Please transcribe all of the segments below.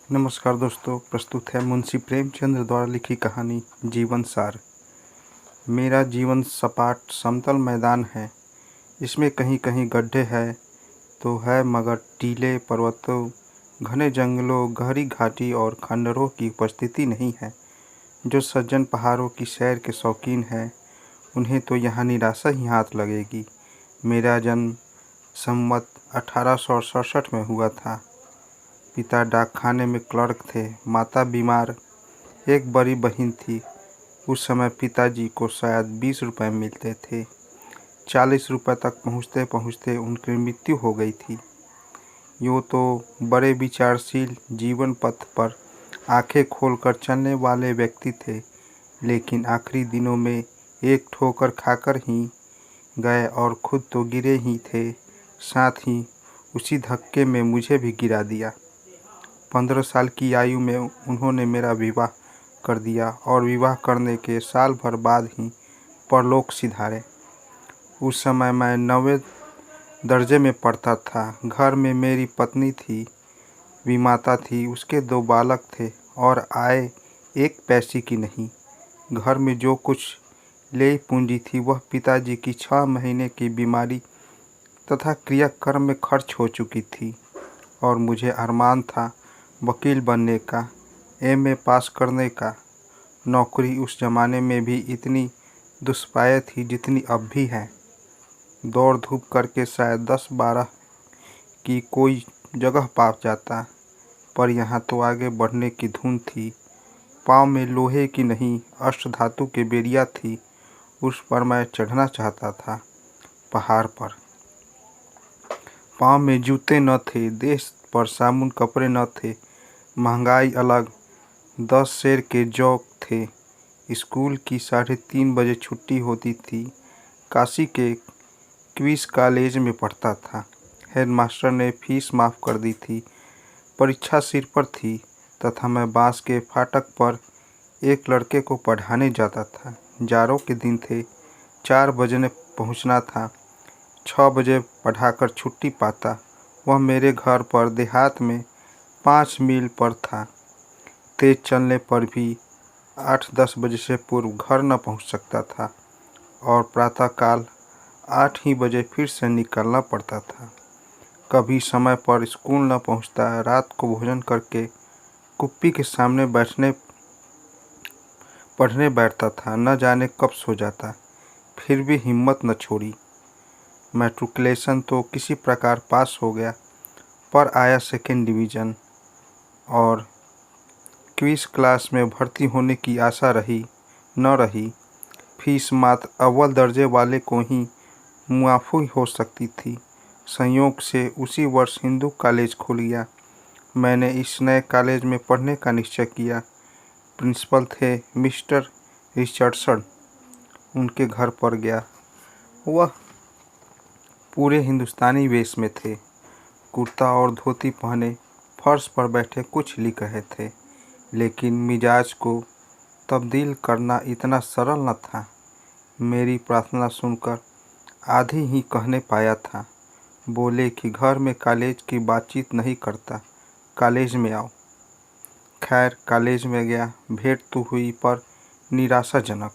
नमस्कार दोस्तों, प्रस्तुत है मुंशी प्रेमचंद्र द्वारा लिखी कहानी जीवन सार। मेरा जीवन सपाट समतल मैदान है। इसमें कहीं कहीं गड्ढे हैं तो है, मगर टीले पर्वतों, घने जंगलों, गहरी घाटी और खंडरों की उपस्थिति नहीं है। जो सज्जन पहाड़ों की सैर के शौकीन हैं, उन्हें तो यहाँ निराशा ही हाथ लगेगी। मेरा जन्म संवत 1867 में हुआ था। पिता डाकखाने में क्लर्क थे, माता बीमार, एक बड़ी बहन थी। उस समय पिताजी को शायद 20 रुपये मिलते थे। 40 रुपये तक पहुँचते पहुँचते उनकी मृत्यु हो गई थी। यूँ तो बड़े विचारशील, जीवन पथ पर आंखें खोलकर चलने वाले व्यक्ति थे, लेकिन आखिरी दिनों में एक ठोकर खाकर ही गए और खुद तो गिरे ही थे, साथ ही उसी धक्के में मुझे भी गिरा दिया। 15 साल की आयु में उन्होंने मेरा विवाह कर दिया और विवाह करने के साल भर बाद ही परलोक सिधारे। उस समय मैं 9वें दर्जे में पढ़ता था। घर में मेरी पत्नी थी, विमाता थी, उसके 2 बालक थे और आय एक पैसे की नहीं। घर में जो कुछ लेई पूंजी थी वह पिताजी की 6 महीने की बीमारी तथा क्रियाक्रम में खर्च हो चुकी थी। और मुझे अरमान था वकील बनने का, एमए पास करने का। नौकरी उस ज़माने में भी इतनी दुष्पाय थी जितनी अब भी है। दौड़ धूप करके शायद 10-12 की कोई जगह पा जाता, पर यहाँ तो आगे बढ़ने की धुन थी। पाँव में लोहे की नहीं, अष्टधातु की बेड़ियाँ थी। उस पर मैं चढ़ना चाहता था, पहाड़ पर। पाँव में जूते न थे, देह पर साबुन कपड़े न थे, महंगाई अलग, 10 शेर के जौ थे। स्कूल की 3:30 बजे छुट्टी होती थी। काशी के क्वींस कॉलेज में पढ़ता था। हेडमास्टर ने फीस माफ़ कर दी थी। परीक्षा सिर पर थी तथा मैं बांस के फाटक पर एक लड़के को पढ़ाने जाता था। जाड़ों के दिन थे, 4 बजे पहुंचना था, 6 बजे पढ़ाकर छुट्टी पाता। वह मेरे घर पर देहात में 5 मील पर था। तेज चलने पर भी 8-10 बजे से पूर्व घर न पहुंच सकता था और प्रातःकाल 8 ही बजे फिर से निकलना पड़ता था। कभी समय पर स्कूल न पहुंचता। रात को भोजन करके कुप्पी के सामने पढ़ने बैठता था। न जाने कब सो जाता, फिर भी हिम्मत न छोड़ी। मैट्रिकुलेशन तो किसी प्रकार पास हो गया, पर आया 2nd डिवीज़न और क्विज़ क्लास में भर्ती होने की आशा रही न रही। फीस मात्र अव्वल दर्जे वाले को ही मुआफ़ी हो सकती थी। संयोग से उसी वर्ष हिंदू कॉलेज खुल गया। मैंने इस नए कॉलेज में पढ़ने का निश्चय किया। प्रिंसिपल थे मिस्टर रिचर्डसन। उनके घर पर गया। वह पूरे हिंदुस्तानी वेश में थे, कुर्ता और धोती पहने फर्श पर बैठे कुछ लिख रहे थे, लेकिन मिजाज को तब्दील करना इतना सरल न था। मेरी प्रार्थना सुनकर आधी ही कहने पाया था। बोले कि घर में कॉलेज की बातचीत नहीं करता, कॉलेज में आओ। खैर कॉलेज में गया। भेंट तो हुई पर निराशाजनक।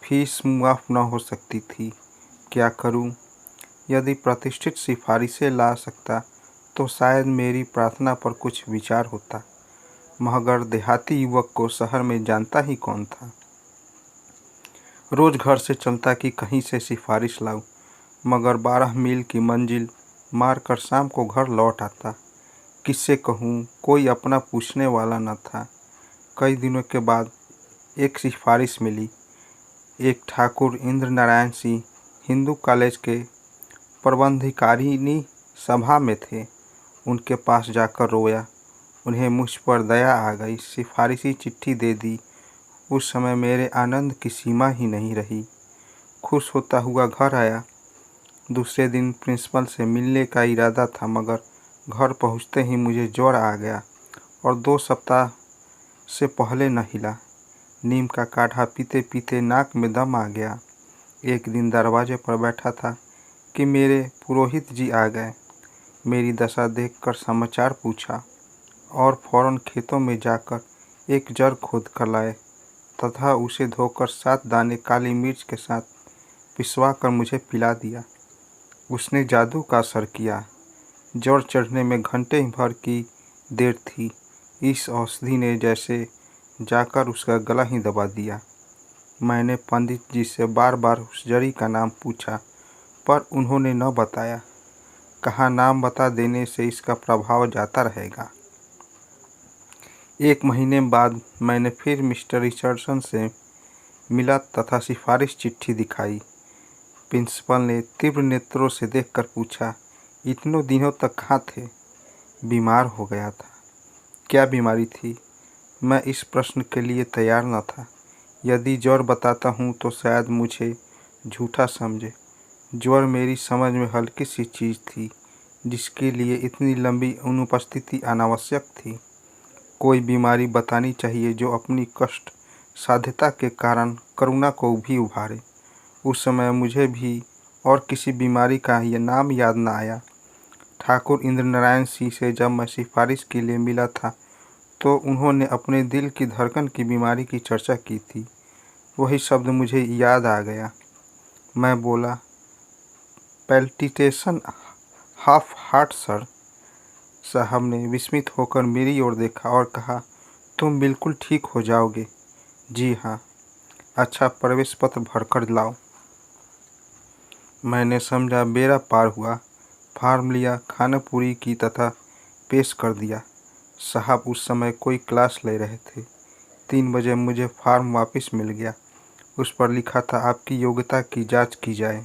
फीस मुआफ़ न हो सकती थी। क्या करूं? यदि प्रतिष्ठित सिफारिशें ला सकता तो शायद मेरी प्रार्थना पर कुछ विचार होता, मगर देहाती युवक को शहर में जानता ही कौन था। रोज़ घर से चलता कि कहीं से सिफारिश लाऊं, मगर 12 मील की मंजिल मारकर शाम को घर लौट आता। किससे कहूँ, कोई अपना पूछने वाला न था। कई दिनों के बाद एक सिफारिश मिली। एक ठाकुर इंद्र नारायण सिंह हिंदू कॉलेज के प्रबंधिकारिणी सभा में थे। उनके पास जाकर रोया। उन्हें मुझ पर दया आ गई। सिफारिशी चिट्ठी दे दी। उस समय मेरे आनंद की सीमा ही नहीं रही। खुश होता हुआ घर आया। दूसरे दिन प्रिंसिपल से मिलने का इरादा था, मगर घर पहुंचते ही मुझे ज्वर आ गया और 2 सप्ताह से पहले न हिला। नीम का काढ़ा पीते पीते नाक में दम आ गया। एक दिन दरवाजे पर बैठा था कि मेरे पुरोहित जी आ गए। मेरी दशा देखकर समाचार पूछा। और फौरन खेतों में जाकर एक जग खोद कर लाए तथा उसे धोकर 7 दाने काली मिर्च के साथ पिसवाकर मुझे पिला दिया। उसने जादू का असर किया। ज्वर चढ़ने में घंटे भर की देर थी। इस औषधि ने जैसे जाकर उसका गला ही दबा दिया। मैंने पंडित जी से बार बार उस जड़ी का नाम पूछा, पर उन्होंने न बताया। कहा, नाम बता देने से इसका प्रभाव जाता रहेगा। 1 महीने बाद मैंने फिर मिस्टर रिचर्डसन से मिला तथा सिफारिश चिट्ठी दिखाई। प्रिंसिपल ने तीव्र नेत्रों से देखकर पूछा, इतनों दिनों तक कहाँ थे? बीमार हो गया था। क्या बीमारी थी? मैं इस प्रश्न के लिए तैयार न था। यदि ज्वर बताता हूँ तो शायद मुझे झूठा समझे। ज्वर मेरी समझ में हल्की सी चीज़ थी, जिसके लिए इतनी लंबी अनुपस्थिति अनावश्यक थी। कोई बीमारी बतानी चाहिए जो अपनी कष्ट साध्यता के कारण करुणा को भी उभारे। उस समय मुझे भी और किसी बीमारी का यह नाम याद न आया। ठाकुर इंद्रनारायण सिंह से जब मैं सिफारिश के लिए मिला था तो उन्होंने अपने दिल की धड़कन की बीमारी की चर्चा की थी। वही शब्द मुझे याद आ गया। मैं बोला, पैल्पिटेशन हाफ हार्ट सर। साहब ने विस्मित होकर मेरी ओर देखा और कहा, तुम बिल्कुल ठीक हो जाओगे। जी हाँ। अच्छा, प्रवेश पत्र भरकर लाओ। मैंने समझा बेड़ा पार हुआ। फार्म लिया, खाना पूरी की तथा पेश कर दिया। साहब उस समय कोई क्लास ले रहे थे। 3 बजे मुझे फार्म वापस मिल गया। उस पर लिखा था, आपकी योग्यता की जांच की जाए।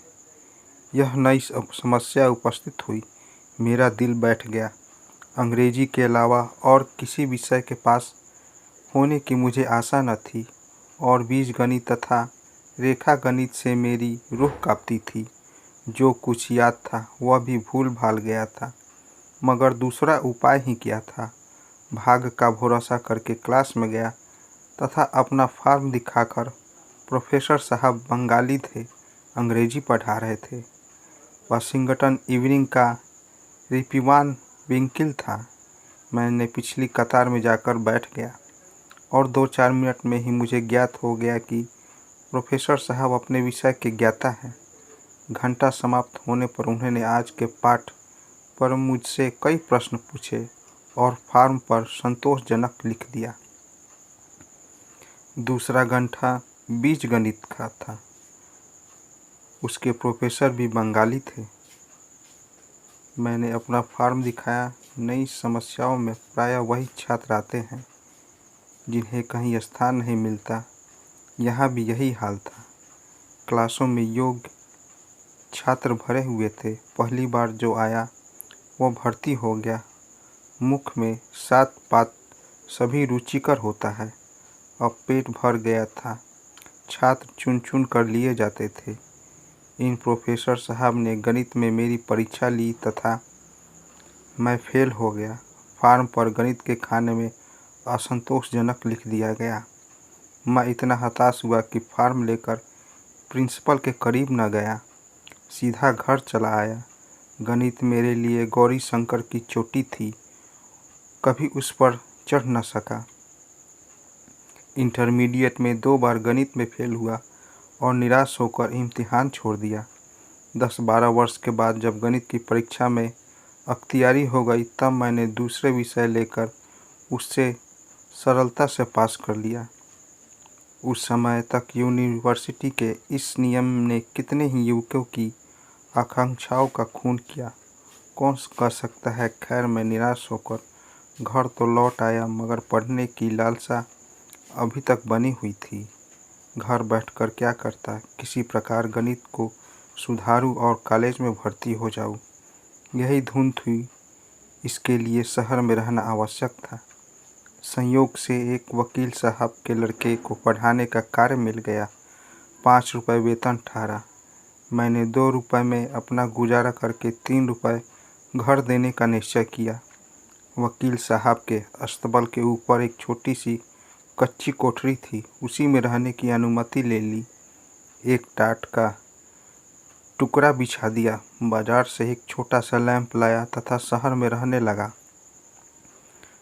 यह नई समस्या उपस्थित हुई। मेरा दिल बैठ गया। अंग्रेजी के अलावा और किसी विषय के पास होने की मुझे आशा न थी और बीजगणित तथा रेखा गणित से मेरी रूह कांपती थी। जो कुछ याद था वह भी भूल भाल गया था, मगर दूसरा उपाय ही क्या था। भाग का भरोसा करके क्लास में गया तथा अपना फॉर्म दिखाकर, प्रोफेसर साहब बंगाली थे, अंग्रेजी पढ़ा रहे थे। वाशिंगटन इवनिंग का रिपीवान विंकिल था। मैंने पिछली कतार में जाकर बैठ गया और 2-4 मिनट में ही मुझे ज्ञात हो गया कि प्रोफेसर साहब अपने विषय के ज्ञाता हैं। घंटा समाप्त होने पर उन्होंने आज के पाठ पर मुझसे कई प्रश्न पूछे और फॉर्म पर संतोषजनक लिख दिया। दूसरा घंटा बीजगणित का था। उसके प्रोफेसर भी बंगाली थे। मैंने अपना फॉर्म दिखाया। नई समस्याओं में प्रायः वही छात्र आते हैं जिन्हें कहीं स्थान नहीं मिलता। यहाँ भी यही हाल था। क्लासों में योग्य छात्र भरे हुए थे। पहली बार जो आया वो भर्ती हो गया। मुख में 7 पात सभी रुचिकर होता है। अब पेट भर गया था। छात्र चुन चुन कर लिए जाते थे। इन प्रोफेसर साहब ने गणित में मेरी परीक्षा ली तथा मैं फेल हो गया। फॉर्म पर गणित के खाने में असंतोषजनक लिख दिया गया। मैं इतना हताश हुआ कि फॉर्म लेकर प्रिंसिपल के करीब न गया, सीधा घर चला आया। गणित मेरे लिए गौरी शंकर की चोटी थी, कभी उस पर चढ़ न सका। इंटरमीडिएट में 2 बार गणित में फेल हुआ और निराश होकर इम्तिहान छोड़ दिया। 10-12 वर्ष के बाद जब गणित की परीक्षा में अख्तियारी हो गई तब मैंने दूसरे विषय लेकर उससे सरलता से पास कर लिया। उस समय तक यूनिवर्सिटी के इस नियम ने कितने ही युवकों की आकांक्षाओं का खून किया, कौन कर सकता है। खैर, मैं निराश होकर घर तो लौट आया, मगर पढ़ने की लालसा अभी तक बनी हुई थी। घर बैठकर क्या करता, किसी प्रकार गणित को सुधारूं और कॉलेज में भर्ती हो जाऊं, यही धुन थी। इसके लिए शहर में रहना आवश्यक था। संयोग से एक वकील साहब के लड़के को पढ़ाने का कार्य मिल गया। 5 रुपये वेतन ठहरा। मैंने 2 रुपये में अपना गुजारा करके 3 रुपये घर देने का निश्चय किया। वकील साहब के अस्तबल के ऊपर एक छोटी सी कच्ची कोठरी थी, उसी में रहने की अनुमति ले ली। एक टाट का टुकड़ा बिछा दिया। बाजार से एक छोटा सा लैंप लाया तथा शहर में रहने लगा।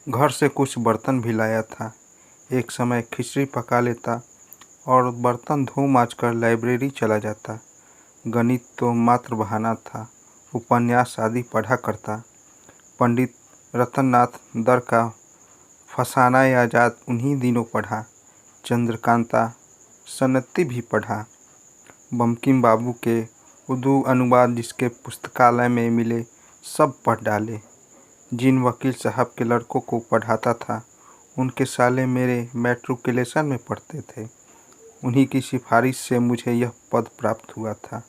घर से कुछ बर्तन भी लाया था। एक समय खिचड़ी पका लेता और बर्तन धो माँज कर लाइब्रेरी चला जाता। गणित तो मात्र बहाना था। उपन्यास आदि पढ़ा करता। पंडित रतननाथ दर का फसाना आजाद उन्हीं दिनों पढ़ा। चंद्रकांता सन्नति भी पढ़ा। बंकिम बाबू के उर्दू अनुवाद जिसके पुस्तकालय में मिले सब पढ़ डाले। जिन वकील साहब के लड़कों को पढ़ाता था उनके साले मेरे मैट्रिकुलेशन में पढ़ते थे। उन्हीं की सिफारिश से मुझे यह पद प्राप्त हुआ था।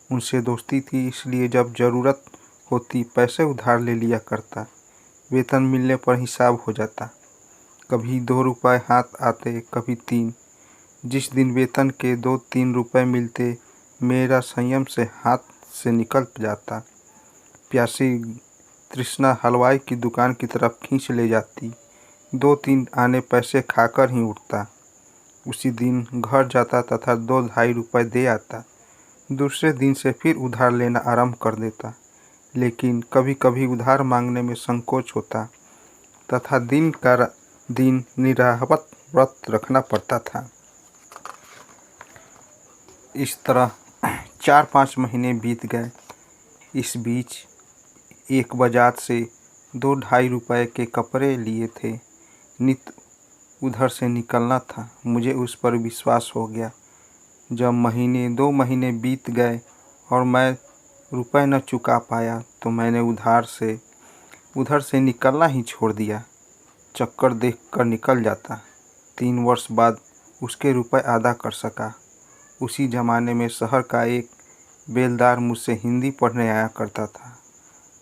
उनसे दोस्ती थी, इसलिए जब ज़रूरत होती पैसे उधार ले लिया करता। वेतन मिलने पर हिसाब हो जाता। कभी 2 रुपये हाथ आते, कभी 3। जिस दिन वेतन के 2-3 रुपये मिलते मेरा संयम से हाथ से निकल जाता। प्यासी तृष्णा हलवाई की दुकान की तरफ खींच ले जाती। 2-3 आने पैसे खाकर ही उठता। उसी दिन घर जाता तथा 2-2.5 रुपये दे आता। दूसरे दिन से फिर उधार लेना आरंभ कर देता, लेकिन कभी कभी उधार मांगने में संकोच होता तथा दिन का दिन निराहवत व्रत रखना पड़ता था। इस तरह 4-5 महीने बीत गए। इस बीच एक बाजार से 2-2.5 रुपये के कपड़े लिए थे। नित उधर से निकलना था। मुझे उस पर विश्वास हो गया। जब 1-2 महीने बीत गए और मैं रुपए न चुका पाया तो मैंने उधर से निकलना ही छोड़ दिया। चक्कर देखकर निकल जाता। 3 वर्ष बाद उसके रुपए अदा कर सका। उसी ज़माने में शहर का एक बेलदार मुझसे हिंदी पढ़ने आया करता था।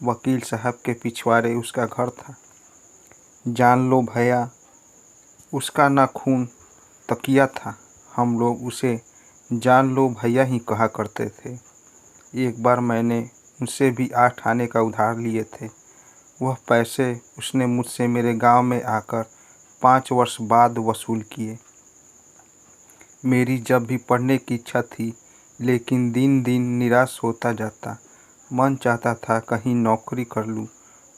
वकील साहब के पिछवाड़े उसका घर था। जान लो भैया, उसका ना खून तकिया था। हम लोग उसे जान लो भैया ही कहा करते थे। एक बार मैंने उनसे भी 8 आने का उधार लिए थे। वह पैसे उसने मुझसे मेरे गांव में आकर 5 वर्ष बाद वसूल किए। मेरी जब भी पढ़ने की इच्छा थी, लेकिन दिन दिन निराश होता जाता। मन चाहता था कहीं नौकरी कर लूं,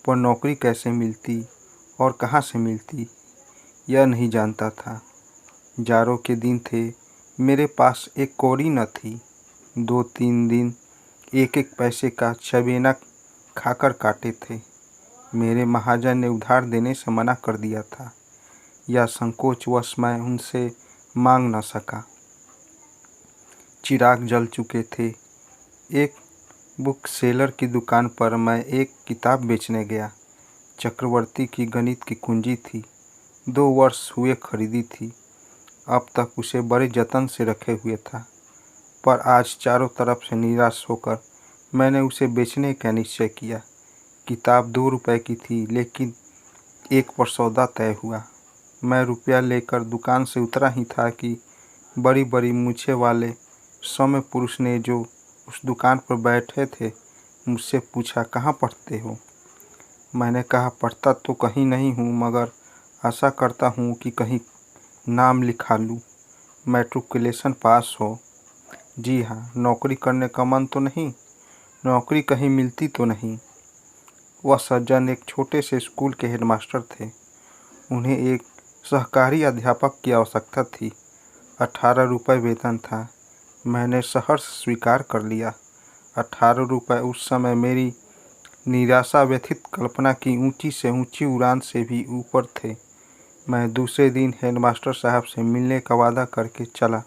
पर नौकरी कैसे मिलती और कहाँ से मिलती यह नहीं जानता था। जाड़ों के दिन थे, मेरे पास एक कौड़ी न थी। 2-3 दिन 1-1 पैसे का चबेना खाकर काटे थे। मेरे महाजन ने उधार देने से मना कर दिया था। या संकोचवश मैं उनसे मांग न सका। चिराग जल चुके थे। एक बुक सेलर की दुकान पर मैं एक किताब बेचने गया। चक्रवर्ती की गणित की कुंजी थी। 2 वर्ष हुए खरीदी थी। अब तक उसे बड़े जतन से रखे हुए था, पर आज चारों तरफ से निराश होकर मैंने उसे बेचने का निश्चय किया। किताब 2 रुपये की थी, लेकिन 1 पर सौदा तय हुआ। मैं रुपया लेकर दुकान से उतरा ही था कि बड़ी बड़ी मूछें वाले सौम्य पुरुष ने जो उस दुकान पर बैठे थे मुझसे पूछा, कहाँ पढ़ते हो? मैंने कहा, पढ़ता तो कहीं नहीं हूँ, मगर आशा करता हूँ कि कहीं नाम लिखा लूँ, मैट्रिकुलेशन पास हो। जी हाँ। नौकरी करने का मन तो नहीं? नौकरी कहीं मिलती तो नहीं? वह सज्जन एक छोटे से स्कूल के हेडमास्टर थे। उन्हें एक सहकारी अध्यापक की आवश्यकता थी। 18 रुपये वेतन था। मैंने सहर्ष स्वीकार कर लिया। 18 रुपये उस समय मेरी निराशा व्यथित कल्पना की ऊंची से ऊंची उड़ान से भी ऊपर थे। मैं दूसरे दिन हेडमास्टर साहब से मिलने का वादा करके चला।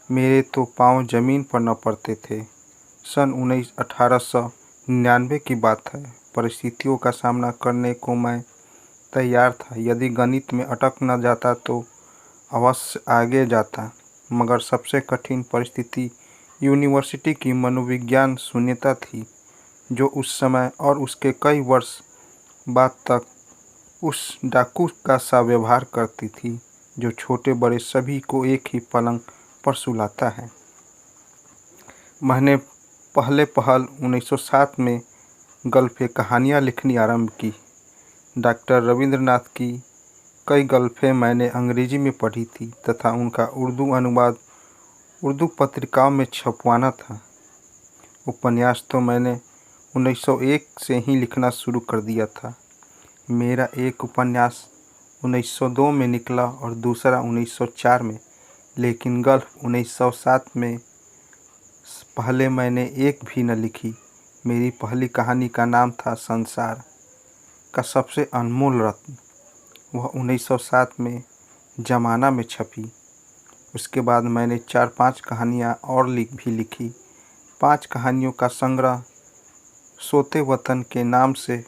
मेरे तो पाँव जमीन पर न पड़ते थे। सन 1899 की बात है। परिस्थितियों का सामना करने को मैं तैयार था। यदि गणित में अटक न जाता तो अवश्य आगे जाता, मगर सबसे कठिन परिस्थिति यूनिवर्सिटी की मनोविज्ञान शून्यता थी, जो उस समय और उसके कई वर्ष बाद तक उस डाकू का सा व्यवहार करती थी जो छोटे बड़े सभी को एक ही पलंग पर सुलाता है। मैंने पहल 1907 में गल्फें कहानियाँ लिखनी आरंभ की। डॉक्टर रविंद्रनाथ की कई गल्फें मैंने अंग्रेजी में पढ़ी थी तथा उनका उर्दू अनुवाद उर्दू पत्रिकाओं में छपवाना था। उपन्यास तो मैंने 1901 से ही लिखना शुरू कर दिया था। मेरा एक उपन्यास 1902 में निकला और दूसरा 1904 में, लेकिन गल्फ 1907 में पहले मैंने एक भी न लिखी। मेरी पहली कहानी का नाम था संसार का सबसे अनमोल रत्न। वह 1907 में ज़माना में छपी। उसके बाद मैंने 4-5 कहानियाँ और भी लिखी। 5 कहानियों का संग्रह सोते वतन के नाम से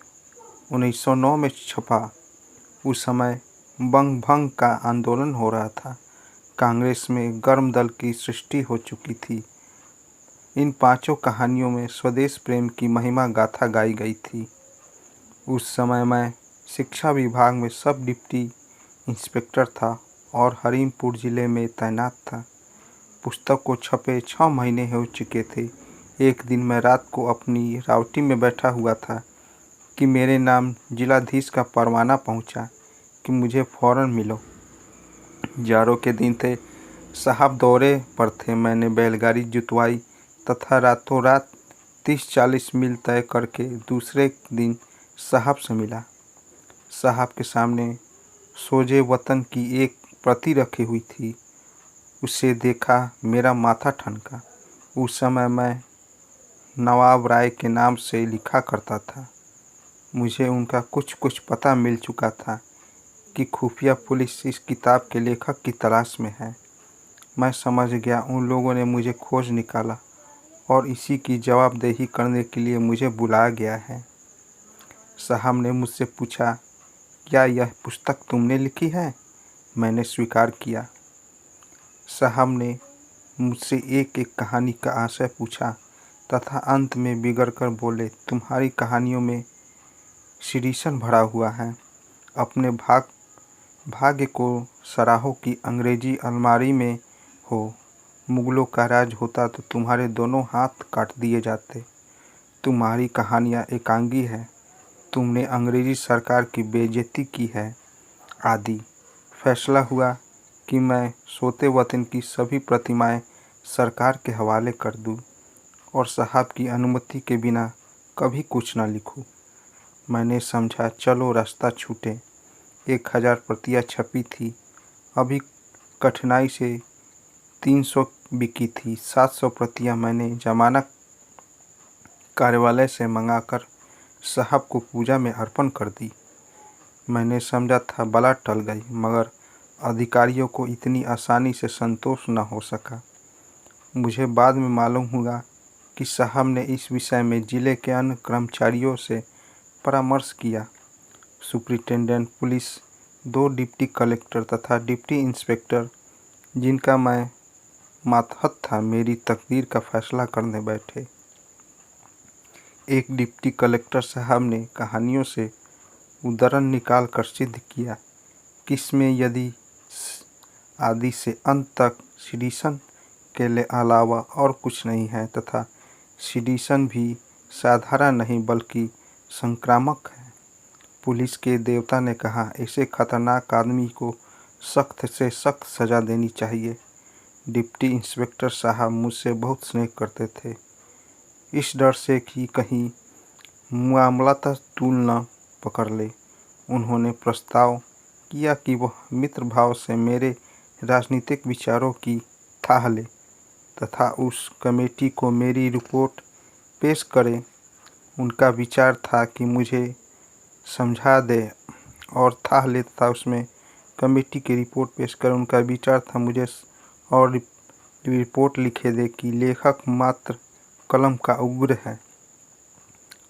1909 में छपा। उस समय बंग भंग का आंदोलन हो रहा था। कांग्रेस में गर्म दल की सृष्टि हो चुकी थी। इन 5 कहानियों में स्वदेश प्रेम की महिमा गाथा गाई गई थी। उस समय मैं शिक्षा विभाग में सब डिप्टी इंस्पेक्टर था और हरीमपुर ज़िले में तैनात था। पुस्तक को छपे 6 महीने हो चुके थे। एक दिन मैं रात को अपनी रावटी में बैठा हुआ था कि मेरे नाम जिलाधीश का परवाना पहुंचा कि मुझे फ़ौरन मिलो। जाड़ों के दिन थे, साहब दौरे पर थे। मैंने बैलगाड़ी जुतवाई तथा रातों रात 30-40 मील तय करके दूसरे दिन साहब से मिला। साहब के सामने सोजे वतन की एक प्रति रखी हुई थी। उसे देखा, मेरा माथा ठनका। उस समय मैं नवाब राय के नाम से लिखा करता था। मुझे उनका कुछ पता मिल चुका था कि खुफिया पुलिस इस किताब के लेखक की तलाश में है। मैं समझ गया उन लोगों ने मुझे खोज निकाला और इसी की जवाबदेही करने के लिए मुझे बुलाया गया है। साहब ने मुझसे पूछा, क्या यह पुस्तक तुमने लिखी है? मैंने स्वीकार किया। साहब ने मुझसे एक एक कहानी का आशय पूछा तथा अंत में बिगड़कर बोले, तुम्हारी कहानियों में सिडिशन भरा हुआ है। अपने भाग्य को सराहो की अंग्रेजी अलमारी में हो। मुगलों का राज होता तो तुम्हारे दोनों हाथ काट दिए जाते। तुम्हारी कहानियाँ एकांगी है। तुमने अंग्रेजी सरकार की बेइज्जती की है आदि। फैसला हुआ कि मैं सोते वतन की सभी प्रतिमाएं सरकार के हवाले कर दूं और साहब की अनुमति के बिना कभी कुछ न लिखूं। मैंने समझा, चलो रास्ता छूटे। 1000 प्रतियां छपी थी। अभी कठिनाई से 300 बिकी थी। 700 प्रतियां मैंने जमाना कार्यालय से मंगाकर साहब को पूजा में अर्पण कर दी। मैंने समझा था बला टल गई, मगर अधिकारियों को इतनी आसानी से संतोष न हो सका। मुझे बाद में मालूम हुआ कि साहब ने इस विषय में जिले के अन्य कर्मचारियों से परामर्श किया। सुपरिटेंडेंट पुलिस, 2 डिप्टी कलेक्टर तथा डिप्टी इंस्पेक्टर, जिनका मैं मातहत था, मेरी तकदीर का फैसला करने बैठे। एक डिप्टी कलेक्टर साहब ने कहानियों से उद्धरण निकाल कर सिद्ध किया कि इसमें यदि आदि से अंत तक सिडिशन के अलावा और कुछ नहीं है तथा सिडिशन भी साधारण नहीं बल्कि संक्रामक है। पुलिस के देवता ने कहा, ऐसे खतरनाक आदमी को सख्त से सख्त सज़ा देनी चाहिए। डिप्टी इंस्पेक्टर साहब मुझसे बहुत स्नेह करते थे, इस डर से कि कहीं मामलातः तूल न पकड़ ले। उन्होंने प्रस्ताव किया कि वह मित्र भाव से मेरे राजनीतिक विचारों की थाह ले तथा उस कमेटी को मेरी रिपोर्ट पेश करे। उनका विचार था कि मुझे समझा दे और थाह ले तथा उसमें कमेटी की रिपोर्ट पेश करे। उनका विचार था मुझे और रिपोर्ट लिखे दे कि लेखक मात्र कलम का उग्र है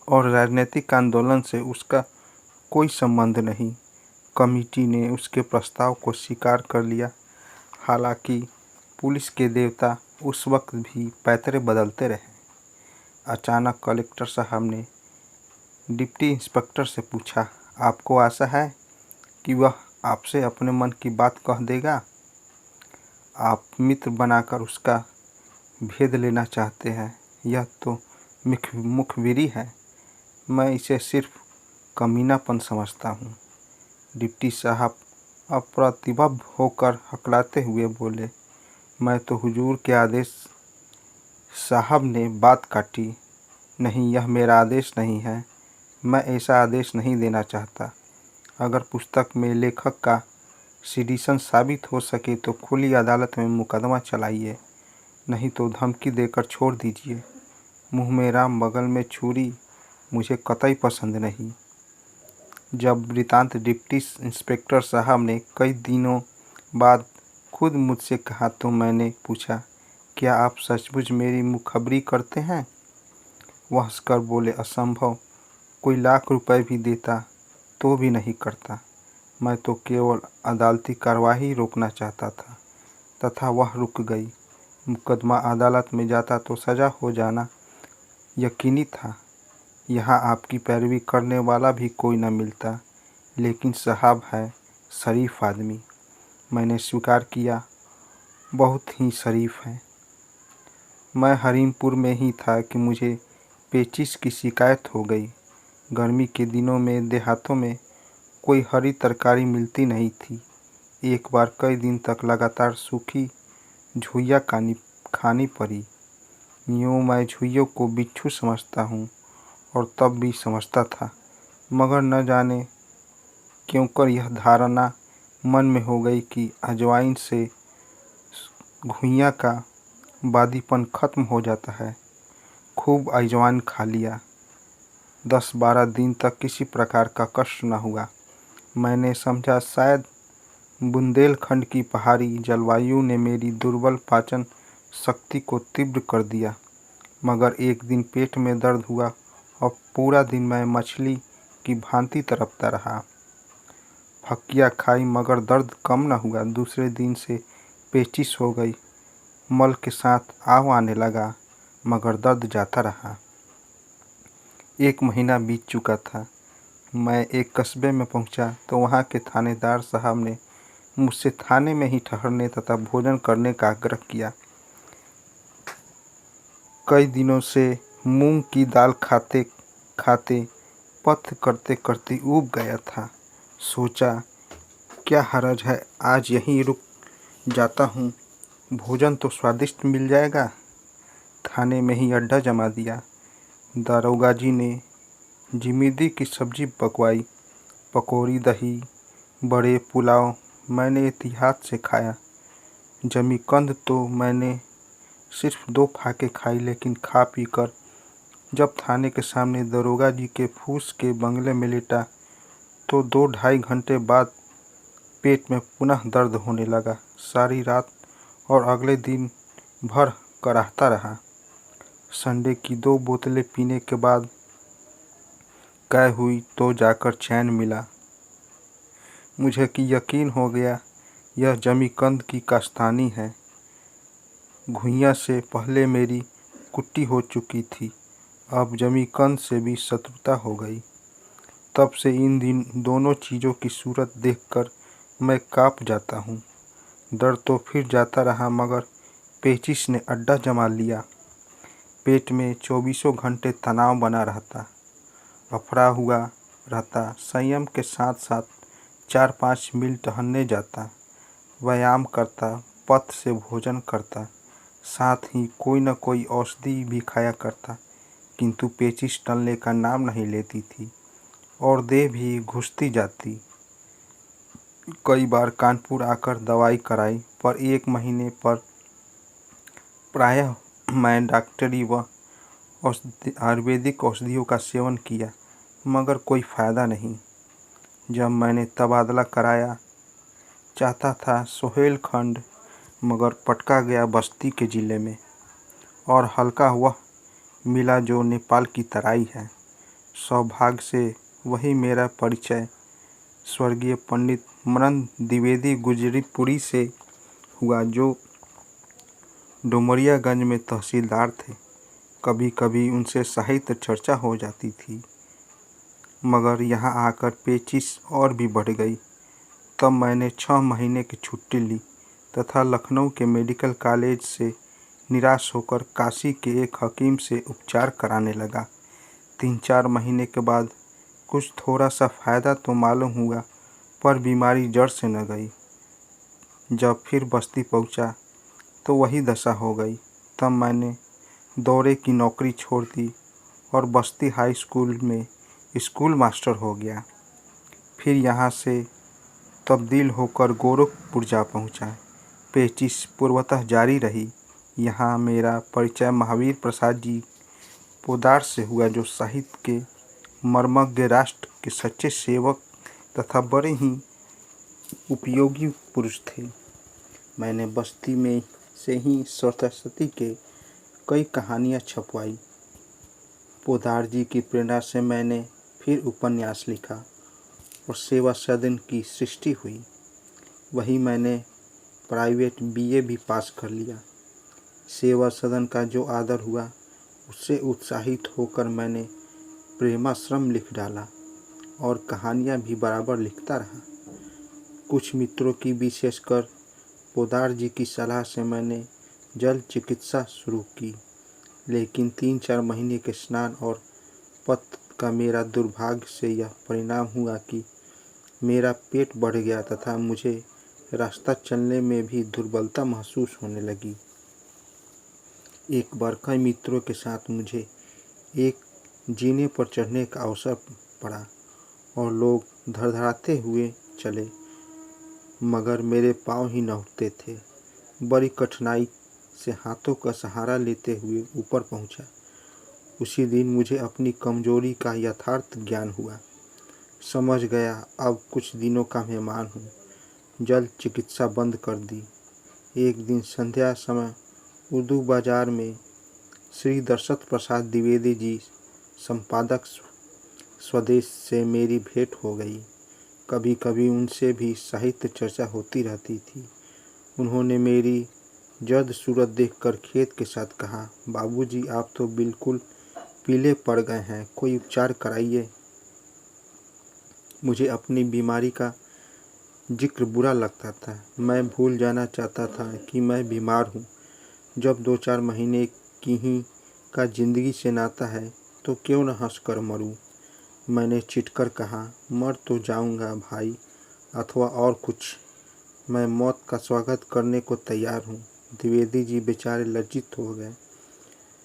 और राजनीतिक आंदोलन से उसका कोई संबंध नहीं। कमेटी ने उसके प्रस्ताव को स्वीकार कर लिया। हालांकि पुलिस के देवता उस वक्त भी पैतरे बदलते रहे। अचानक कलेक्टर साहब ने डिप्टी इंस्पेक्टर से पूछा, आपको आशा है कि वह आपसे अपने मन की बात कह देगा? आप मित्र बनाकर उसका भेद लेना चाहते हैं। यह तो मुखबिरी है। मैं इसे सिर्फ कमीनापन समझता हूँ। डिप्टी साहब अप्रतिबद्ध होकर हकलाते हुए बोले, मैं तो हुजूर के आदेश। साहब ने बात काटी, नहीं, यह मेरा आदेश नहीं है। मैं ऐसा आदेश नहीं देना चाहता। अगर पुस्तक में लेखक का सिडिशन साबित हो सके तो खुली अदालत में मुकदमा चलाइए, नहीं तो धमकी देकर छोड़ दीजिए। मुंह में राम बगल में छुरी मुझे कतई पसंद नहीं। जब वृतांत डिप्टी इंस्पेक्टर साहब ने कई दिनों बाद खुद मुझसे कहा तो मैंने पूछा, क्या आप सचमुच मेरी मुखबरी करते हैं? वह हंसकर बोले, असंभव, कोई लाख रुपए भी देता तो भी नहीं करता। मैं तो केवल अदालती कार्रवाई रोकना चाहता था, तथा वह रुक गई। मुकदमा अदालत में जाता तो सज़ा हो जाना यकीनी था। यहाँ आपकी पैरवी करने वाला भी कोई न मिलता, लेकिन साहब है शरीफ आदमी। मैंने स्वीकार किया, बहुत ही शरीफ है। मैं हरीमपुर में ही था कि मुझे पेचिश की शिकायत हो गई। गर्मी के दिनों में देहातों में कोई हरी तरकारी मिलती नहीं थी। एक बार कई दिन तक लगातार सूखी झुइयाँ खानी पड़ी। यूँ मैं झुइयों को बिच्छू समझता हूँ और तब भी समझता था, मगर न जाने क्योंकर यह धारणा मन में हो गई कि अजवाइन से घुइयाँ का बादीपन खत्म हो जाता है। खूब अजवाइन खा लिया। 10-12 दिन तक किसी प्रकार का कष्ट न हुआ। मैंने समझा शायद बुंदेलखंड की पहाड़ी जलवायु ने मेरी दुर्बल पाचन शक्ति को तीव्र कर दिया। मगर एक दिन पेट में दर्द हुआ और पूरा दिन मैं मछली की भांति तड़पता रहा। फक्कियाँ खाई मगर दर्द कम न हुआ। दूसरे दिन से पेचिश हो गई। मल के साथ आव आने लगा, मगर दर्द जाता रहा। 1 महीना बीत चुका था। मैं एक कस्बे में पहुंचा तो वहां के थानेदार साहब ने मुझसे थाने में ही ठहरने तथा भोजन करने का आग्रह किया। कई दिनों से मूंग की दाल खाते खाते पथ करते करते ऊब गया था। सोचा, क्या हरज है, आज यहीं रुक जाता हूँ, भोजन तो स्वादिष्ट मिल जाएगा। थाने में ही अड्डा जमा दिया। दारोगा जी ने जिमीदी की सब्जी पकवाई। पकौड़ी, दही, बड़े, पुलाव मैंने एहतियात से खाया। जमीकंद तो मैंने सिर्फ 2 फाके खाई, लेकिन खा पी कर जब थाने के सामने दारोगा जी के फूस के बंगले में लेटा तो 2-2.5 घंटे बाद पेट में पुनः दर्द होने लगा। सारी रात और अगले दिन भर कराहता रहा। संडे की 2 बोतलें पीने के बाद कै हुई तो जाकर चैन मिला। मुझे कि यकीन हो गया यह जमीकंद की कास्तानी है। घुइयाँ से पहले मेरी कुट्टी हो चुकी थी, अब जमीकंद से भी शत्रुता हो गई। तब से इन दोनों चीज़ों की सूरत देखकर मैं काँप जाता हूँ। दर्द तो फिर जाता रहा, मगर पेचिश ने अड्डा जमा लिया। पेट में 24 घंटे तनाव बना रहता, अफरा हुआ रहता। संयम के साथ साथ 4-5 मील टहलने जाता, व्यायाम करता, पथ से भोजन करता, साथ ही कोई न कोई औषधि भी खाया करता, किंतु पेचिश टलने का नाम नहीं लेती थी और देह भी घुसती जाती। कई बार कानपुर आकर दवाई कराई, पर 1 महीने पर प्रायः मैं डॉक्टरी व आयुर्वेदिक औषधियों का सेवन किया, मगर कोई फ़ायदा नहीं। जब मैंने तबादला कराया, चाहता था सोहेलखंड, मगर पटका गया बस्ती के ज़िले में, और हल्का वह मिला जो नेपाल की तराई है। सौभाग्य से वही मेरा परिचय स्वर्गीय पंडित मनन द्विवेदी गुजरीपुरी से हुआ, जो डुमरियागंज में तहसीलदार थे। कभी कभी उनसे साहित्य चर्चा हो जाती थी, मगर यहाँ आकर पेचिश और भी बढ़ गई। तब मैंने 6 महीने की छुट्टी ली तथा लखनऊ के मेडिकल कॉलेज से निराश होकर काशी के एक हकीम से उपचार कराने लगा। 3-4 महीने के बाद कुछ थोड़ा सा फ़ायदा तो मालूम हुआ, पर बीमारी जड़ से न गई। जब फिर बस्ती पहुंचा तो वही दशा हो गई। तब मैंने दौरे की नौकरी छोड़ दी और बस्ती हाई स्कूल में स्कूल मास्टर हो गया। फिर यहाँ से तब्दील होकर गोरखपुर जा पहुँचा। पेचिश पूर्वतः जारी रही। यहाँ मेरा परिचय महावीर प्रसाद जी पोद्दार से हुआ, जो साहित्य के मर्मज्ञ, राष्ट्र के सच्चे सेवक तथा बड़े ही उपयोगी पुरुष थे। मैंने बस्ती में से ही सरस्वती के कई कहानियाँ छपवाई। पोद्दार जी की प्रेरणा से मैंने फिर उपन्यास लिखा और सेवा सदन की सृष्टि हुई। वही मैंने प्राइवेट बीए भी पास कर लिया। सेवा सदन का जो आदर हुआ, उससे उत्साहित होकर मैंने प्रेमाश्रम लिख डाला और कहानियाँ भी बराबर लिखता रहा। कुछ मित्रों की, विशेषकर पोद्दार जी की सलाह से मैंने जल चिकित्सा शुरू की, लेकिन 3-4 महीने के स्नान और पथ का मेरा दुर्भाग्य से यह परिणाम हुआ कि मेरा पेट बढ़ गया तथा मुझे रास्ता चलने में भी दुर्बलता महसूस होने लगी। एक बार कई मित्रों के साथ मुझे एक जीने पर चढ़ने का अवसर पड़ा और लोग धड़धड़ाते हुए चले, मगर मेरे पाँव ही न उठते थे। बड़ी कठिनाई से हाथों का सहारा लेते हुए ऊपर पहुंचा। उसी दिन मुझे अपनी कमजोरी का यथार्थ ज्ञान हुआ। समझ गया अब कुछ दिनों का मेहमान हूँ। जल चिकित्सा बंद कर दी। एक दिन संध्या समय उर्दू बाजार में श्री दशरथ प्रसाद द्विवेदी जी, संपादक स्वदेश, से मेरी भेंट हो गई। कभी कभी उनसे भी साहित्य चर्चा होती रहती थी। उन्होंने मेरी जद सूरत देखकर खेद के साथ कहा, बाबूजी, आप तो बिल्कुल पीले पड़ गए हैं, कोई उपचार कराइए। मुझे अपनी बीमारी का जिक्र बुरा लगता था। मैं भूल जाना चाहता था कि मैं बीमार हूँ। जब 2-4 महीने की ही का जिंदगी से नाता है तो क्यों न हंस कर मरूँ। मैंने चिढ़कर कहा, मर तो जाऊंगा भाई, अथवा और कुछ, मैं मौत का स्वागत करने को तैयार हूँ। द्विवेदी जी बेचारे लज्जित हो गए।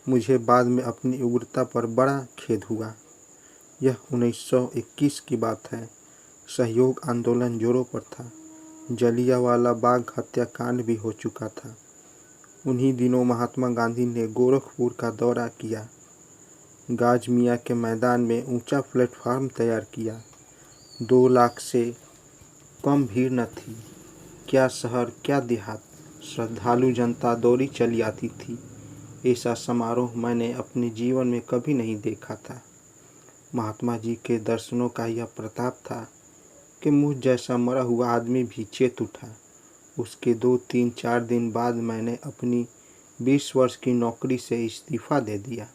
मुझे बाद में अपनी उग्रता पर बड़ा खेद हुआ। यह 1921 की बात है। सहयोग आंदोलन जोरों पर था। जलियांवाला बाग हत्याकांड भी हो चुका था। उन्हीं दिनों महात्मा गांधी ने गोरखपुर का दौरा किया। गाज मियाँ के मैदान में ऊंचा प्लेटफार्म तैयार किया। 2 लाख से कम भीड़ न थी। क्या शहर, क्या देहात, श्रद्धालु जनता दौड़ी चली आती थी। ऐसा समारोह मैंने अपने जीवन में कभी नहीं देखा था। महात्मा जी के दर्शनों का यह प्रताप था कि मुझ जैसा मरा हुआ आदमी भी चेत उठा। उसके 2-3-4 दिन बाद मैंने अपनी 20 वर्ष की नौकरी से इस्तीफा दे दिया।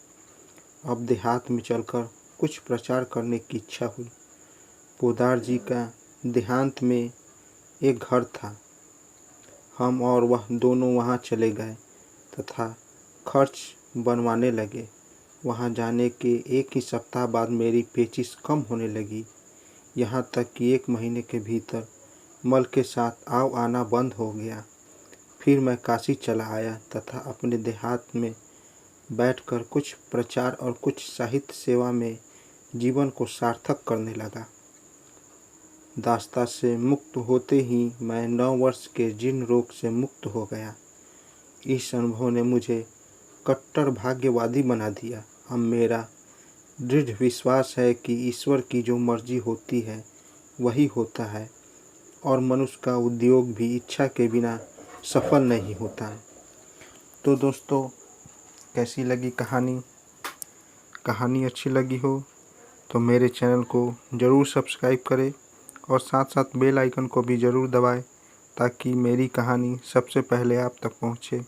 अब देहात में चलकर कुछ प्रचार करने की इच्छा हुई। पोद्दार जी का देहात में एक घर था। हम और वह दोनों वहां चले गए तथा खर्च बनवाने लगे। वहां जाने के 1 ही सप्ताह बाद मेरी पेचिश कम होने लगी। यहाँ तक कि 1 महीने के भीतर मल के साथ आव आना बंद हो गया। फिर मैं काशी चला आया तथा अपने देहात में बैठकर कुछ प्रचार और कुछ साहित्य सेवा में जीवन को सार्थक करने लगा। दास्ता से मुक्त होते ही मैं 9 वर्ष के जीर्ण रोग से मुक्त हो गया। इस अनुभव ने मुझे कट्टर भाग्यवादी बना दिया। अब मेरा दृढ़ विश्वास है कि ईश्वर की जो मर्जी होती है वही होता है और मनुष्य का उद्योग भी इच्छा के बिना सफल नहीं होता है। तो दोस्तों, कैसी लगी कहानी? कहानी अच्छी लगी हो तो मेरे चैनल को ज़रूर सब्सक्राइब करें और साथ साथ बेल आइकन को भी ज़रूर दबाएं ताकि मेरी कहानी सबसे पहले आप तक पहुंचे।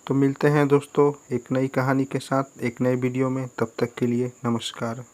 तो मिलते हैं दोस्तों एक नई कहानी के साथ एक नए वीडियो में। तब तक के लिए नमस्कार।